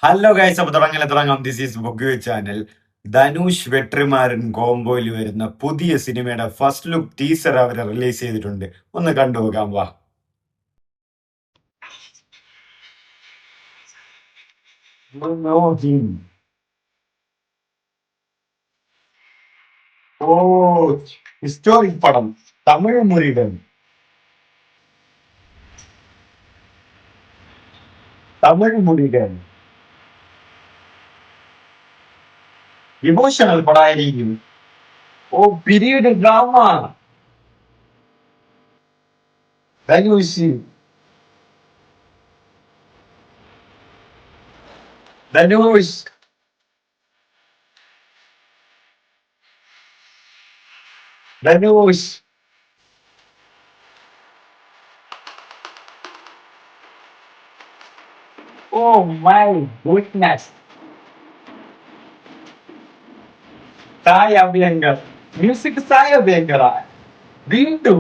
Hello guys, അപ്പൊ തുടങ്ങാം. This is bug channel. Dhanush Vetrimaaran കോംബോയിൽ വരുന്ന പുതിയ സിനിമയുടെ ഫസ്റ്റ് ലുക്ക് ടീസർ അവർ റിലീസ് ചെയ്തിട്ടുണ്ട്. ഒന്ന് കണ്ടുപോകാം വാ. ഓ, ഹിസ്റ്റോറിക് പടം, തമിഴ് മുരുകൻ. തമിഴ് മുരുകൻ ഇമോഷണൽ പടമായിരിക്കും. Oh, period drama. Dhanush Dhanush Dhanush oh my goodness. Sai Abhyankar, music Sai അഭ്യങ്കറ. വീണ്ടും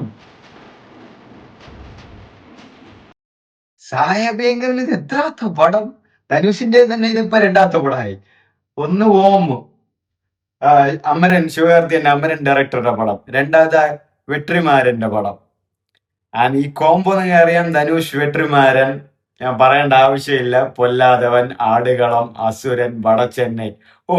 സായ അഭ്യങ്കറിൽ ഇത് എത്രാത്ത പടം? ധനുഷിന്റെ തന്നെ ഇതിപ്പോ രണ്ടാമത്തെ പടമായി. ഒന്ന് ഓം, അമരൻ ശിവകാർത്തിയൻ അമരൻ ഡയറക്ടറുടെ പടം, രണ്ടാമത്തെ വെട്രിമാരന്റെ പടം. ഈ കോംബോ നിങ്ങൾ അറിയാം. ധനുഷ് വെട്രിമാരൻ, ഞാൻ പറയേണ്ട ആവശ്യമില്ല. പൊല്ലാതവൻ, ആടുകളം, അസുരൻ, വടച്ചെന്നൈ. ഓ,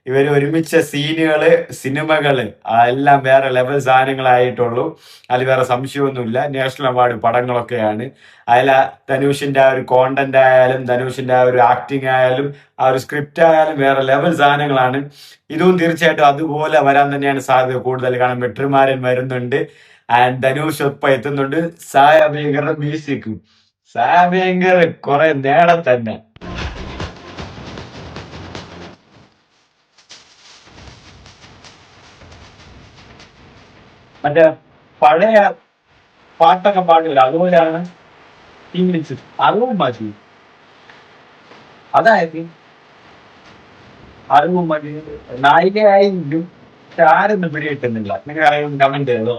ഇവർ ഒരുമിച്ച സീനുകള്, സിനിമകള് എല്ലാം വേറെ ലെവൽ സാധനങ്ങളായിട്ടുള്ളൂ. അതിൽ വേറെ സംശയമൊന്നുമില്ല. നാഷണൽ അവാർഡ് പടങ്ങളൊക്കെയാണ്. അതിൽ ധനുഷിന്റെ ആ ഒരു കോണ്ടന്റ് ആയാലും, ധനുഷിന്റെ ആ ഒരു ആക്ടിങ് ആയാലും, ആ ഒരു സ്ക്രിപ്റ്റ് ആയാലും വേറെ ലെവൽ സാധനങ്ങളാണ്. ഇതും തീർച്ചയായിട്ടും അതുപോലെ വരാൻ തന്നെയാണ് സാധ്യത കൂടുതൽ. കാരണം വെട്രിമാരൻ വരുന്നുണ്ട്, ആൻഡ് ധനുഷ് ഒപ്പം എത്തുന്നുണ്ട്. സായ അഭ്യങ്കറുടെ മ്യൂസിക്. സായ അഭ്യങ്കർ കുറെ നേടെ തന്നെ. മറ്റേ പഴയ പാട്ടൊക്കെ പാടില്ല, അതുപോലെയാണ് ഇംഗ്ലീഷ്. അറിവും മതി, അതായത് അറിവും മതി. നായികയായെങ്കിലും ആരൊന്നും പിടികിട്ടുന്നില്ല. നിങ്ങൾ ആരെങ്കിലും കമന്റ് ചെയ്തോ?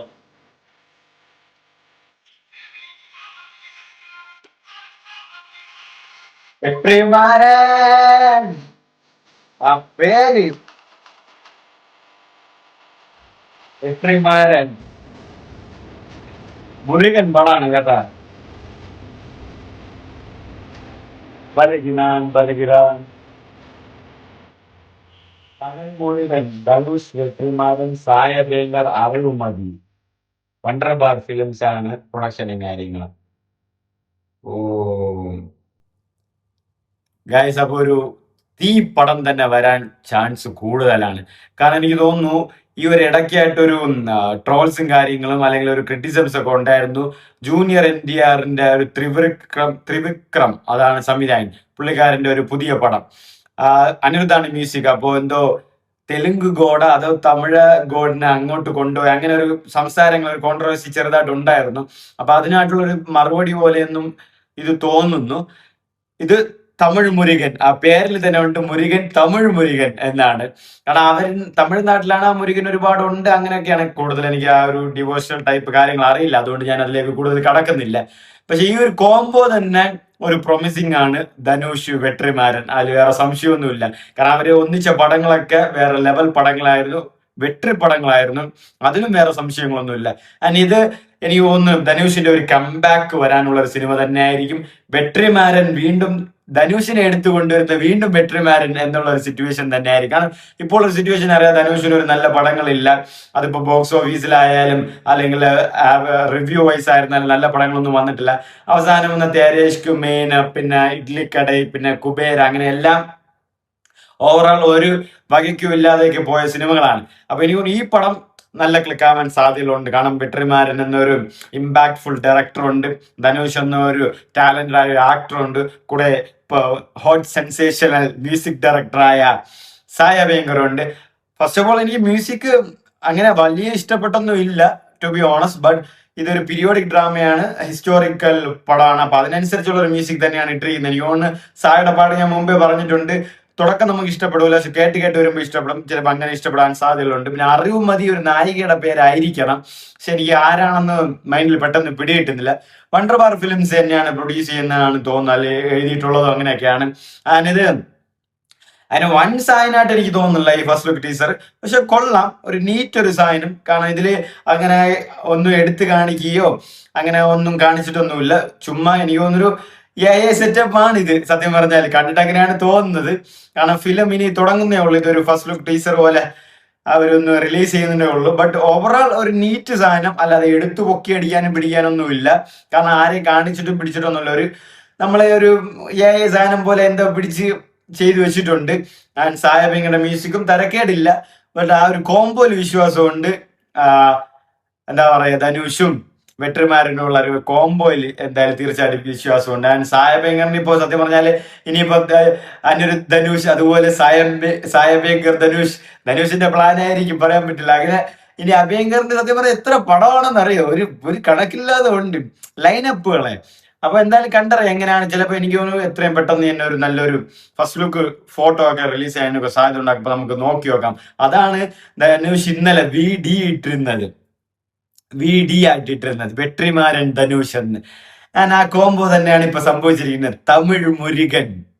വെട്രിമാരൻ ആ പേര്, വെട്രിമാരൻ മുരുകൻ പടാണ് കേട്ടാ. പലകിരാൻ മുഴുവൻ ധനുഷ് വെട്രിമാരൻ സായ വേങ്ങർ അറിവുമതി. വണ്ടർബാർ ഫിലിംസ് ആണ് പ്രൊഡക്ഷനും കാര്യങ്ങളും. ഓ ഗൈസ്, അപ്പൊ ഒരു തീ പടം തന്നെ വരാൻ ചാൻസ് കൂടുതലാണ്. കാരണം എനിക്ക് തോന്നുന്നു ഈ ഒരു ഇടയ്ക്കായിട്ടൊരു ട്രോൾസും കാര്യങ്ങളും അല്ലെങ്കിൽ ഒരു ക്രിറ്റിസിംസ് ഒക്കെ ഉണ്ടായിരുന്നു. ജൂനിയർ NTRന്റെ ഒരു ത്രിവിക്രം അതാണ് സംവിധായകൻ. പുള്ളിക്കാരന്റെ ഒരു പുതിയ പടം, അനിരുദ്ധാണ് മ്യൂസിക്. അപ്പോ എന്തോ തെലുങ്ക് ഗോഡ അതോ തമിഴ് ഗോഡിനെ അങ്ങോട്ട് കൊണ്ടുപോയി, അങ്ങനെ ഒരു സംസാരങ്ങൾ, ഒരു കോൺട്രവേഴ്സി ചെറുതായിട്ട് ഉണ്ടായിരുന്നു. അപ്പൊ അതിനായിട്ടുള്ള ഒരു മറുപടി പോലെയൊന്നും ഇത് തോന്നുന്നു. ഇത് തമിഴ് മുരുകൻ, ആ പേരിൽ തന്നെ ഉണ്ട് മുരുകൻ, തമിഴ് മുരുകൻ എന്നാണ്. കാരണം അവൻ തമിഴ്നാട്ടിലാണ്, ആ മുരുകൻ ഒരുപാടുണ്ട്. അങ്ങനെയൊക്കെയാണ് കൂടുതൽ. എനിക്ക് ആ ഒരു ഡിവോഷണൽ ടൈപ്പ് കാര്യങ്ങൾ അറിയില്ല, അതുകൊണ്ട് ഞാൻ അതിലേക്ക് കൂടുതൽ കടക്കുന്നില്ല. പക്ഷെ ഈ ഒരു കോംബോ തന്നെ ഒരു പ്രൊമിസിങ് ആണ്. ധനുഷ് വെട്രിമാരൻ, അതിൽ വേറെ സംശയമൊന്നുമില്ല. കാരണം അവര് ഒന്നിച്ച പടങ്ങളൊക്കെ വേറെ ലെവൽ പടങ്ങളായിരുന്നു, വെട്രി പടങ്ങളായിരുന്നു. അതിലും വേറെ സംശയങ്ങളൊന്നുമില്ല. ആൻഡ് ഇത് എനിക്ക് തോന്നുന്നു ധനുഷിന്റെ ഒരു കംബാക്ക് വരാനുള്ള ഒരു സിനിമ തന്നെ ആയിരിക്കും. വെട്രിമാരൻ വീണ്ടും ധനുഷിനെ എടുത്തു കൊണ്ടുവരുന്ന വീണ്ടും വെട്രിമാരൻ എന്നുള്ള ഒരു സിറ്റുവേഷൻ തന്നെ ആയിരിക്കും. കാരണം ഇപ്പോൾ ഒരു സിറ്റുവേഷൻ അറിയാം, ധനുഷിന് ഒരു നല്ല പടങ്ങളില്ല. അതിപ്പോ ബോക്സ് ഓഫീസിലായാലും അല്ലെങ്കിൽ റിവ്യൂ വൈസ് ആയിരുന്നാലും നല്ല പടങ്ങളൊന്നും വന്നിട്ടില്ല. അവസാനം വന്ന തേരേഷ്കു മെയിൻ, പിന്നെ ഇഡ്ലിക്കടൈ, പിന്നെ കുബേര, അങ്ങനെ എല്ലാം ഓവറോൾ ഒരു വകയ്ക്കും ഇല്ലാതെയൊക്കെ പോയ സിനിമകളാണ്. അപ്പൊ എനിക്ക് ഈ പടം നല്ല ക്ലിക്ക് ആവാൻ സാധ്യതയുണ്ട്. കാരണം വെട്രിമാരൻ എന്നൊരു ഇമ്പാക്ട്ഫുൾ ഡയറക്ടർ ഉണ്ട്, ധനുഷ് എന്നൊരു ടാലന്റഡ് ആയ ആക്ടർ ഉണ്ട്, കൂടെ ഹോട്ട് സെൻസേഷണൽ മ്യൂസിക് ഡയറക്ടറായ സായ അഭ്യങ്കർ ഉണ്ട്. ഫസ്റ്റ് ഓഫ് ഓൾ എനിക്ക് മ്യൂസിക് അങ്ങനെ വലിയ ഇഷ്ടപ്പെട്ടൊന്നും ഇല്ല, ടു ബി ഓണസ്റ്റ്. ബട്ട് ഇതൊരു പീരിയോഡിക് ഡ്രാമയാണ്, ഹിസ്റ്റോറിക്കൽ പടമാണ്. അപ്പൊ അതിനനുസരിച്ചുള്ള ഒരു മ്യൂസിക് തന്നെയാണ് ഇട്ടിരിക്കുന്നത്. എനിക്ക് തോന്നുന്നു സായുടെ പാട് ഞാൻ മുമ്പേ പറഞ്ഞിട്ടുണ്ട്, തുടക്കം നമുക്ക് ഇഷ്ടപ്പെടില്ല, പക്ഷെ കേട്ട് കേട്ട് വരുമ്പോൾ ഇഷ്ടപ്പെടും, ചിലപ്പോൾ അങ്ങനെ ഇഷ്ടപ്പെടാൻ സാധ്യതകളുണ്ട്. പിന്നെ അറിവ് മതി ഒരു നായികയുടെ പേരായിരിക്കണം, പക്ഷെ എനിക്ക് ആരാണെന്ന് മൈൻഡിൽ പെട്ടെന്ന് പിടികിട്ടുന്നില്ല. വണ്ടർബാർ ഫിലിംസ് തന്നെയാണ് പ്രൊഡ്യൂസ് ചെയ്യുന്നതാണ് തോന്നുന്നത്, അല്ലെ എഴുതിയിട്ടുള്ളതും അങ്ങനെയൊക്കെയാണ്. അതിനിത് അതിന് വൺ സാധനമായിട്ട് എനിക്ക് തോന്നുന്നില്ല ഈ ഫസ്റ്റ് ലുക്ക് ടീസർ, പക്ഷെ കൊള്ളാം, ഒരു നീറ്റ് ഒരു സാധനം. കാരണം ഇതില് അങ്ങനെ ഒന്നും എടുത്തു കാണിക്കുകയോ അങ്ങനെ ഒന്നും കാണിച്ചിട്ടൊന്നുമില്ല. ചുമ്മാ എനിക്ക് തോന്നുന്നൊരു സെറ്റപ്പ് ആണ് ഇത്. സത്യം പറഞ്ഞാൽ കണ്ടിട്ട് അങ്ങനെയാണ് തോന്നുന്നത്. കാരണം ഫിലിം ഇനി തുടങ്ങുന്നേ ഉള്ളൂ, ഇതൊരു ഫസ്റ്റ് ലുക്ക് ടീസർ പോലെ അവരൊന്ന് റിലീസ് ചെയ്യുന്നതേ ഉള്ളൂ. ബട്ട് ഓവറോൾ ഒരു നീറ്റ് സാധനം, അല്ലാതെ എടുത്തു പൊക്കി അടിക്കാനും പിടിക്കാനൊന്നും ഇല്ല. കാരണം ആരെയും കാണിച്ചിട്ടും പിടിച്ചിട്ടൊന്നുമില്ല, ഒരു നമ്മളെ ഒരു സാധനം പോലെ എന്തോ പിടിച്ച് ചെയ്തു വെച്ചിട്ടുണ്ട്. ആൻഡ് സായബിങ്ങളുടെ മ്യൂസിക്കും തരക്കേടില്ല, ബട്ട് ആ ഒരു കോമ്പോയിൽ വിശ്വാസമുണ്ട്. എന്താ പറയാ, ധനുഷും വെട്രിമാരനുള്ള ഒരു കോംബോയിൽ എന്തായാലും തീർച്ചയായിട്ടും വിശ്വാസമുണ്ട്. ആൻഡ് സായബേങ്കറിന് ഇപ്പോ സത്യം പറഞ്ഞാല് ഇനിയിപ്പോ അനിരുദ്ധ് ധനുഷ്, അതുപോലെ സായബേങ്കർ ധനുഷിന്റെ പ്ലാൻ ആയിരിക്കും, പറയാൻ പറ്റില്ല. അങ്ങനെ ഇനി അഭ്യങ്കറിന്റെ സത്യം പറഞ്ഞാൽ എത്ര പടമാണെന്ന് അറിയോ, ഒരു കണക്കില്ലാതെ ഉണ്ട് ലൈനപ്പുകളെ. അപ്പൊ എന്തായാലും കണ്ടറിയാം എങ്ങനെയാണ്. ചിലപ്പോൾ എനിക്ക് തോന്നുന്നു എത്രയും പെട്ടെന്ന് തന്നെ ഒരു നല്ലൊരു ഫസ്റ്റ് ലുക്ക് ഫോട്ടോ ഒക്കെ റിലീസ് ചെയ്യാനൊക്കെ സാധ്യത ഉണ്ടാക്കും. അപ്പൊ നമുക്ക് നോക്കി നോക്കാം. അതാണ് ധനുഷ് ഇന്നലെ വി ഡി ആയിട്ടിട്ടിരുന്നത്, വെട്രിമാരൻ ധനുഷ് എന്ന്. ഞാൻ ആ കോംബോ തന്നെയാണ് ഇപ്പൊ സംഭവിച്ചിരിക്കുന്നത്, തമിഴ് മുരുകൻ.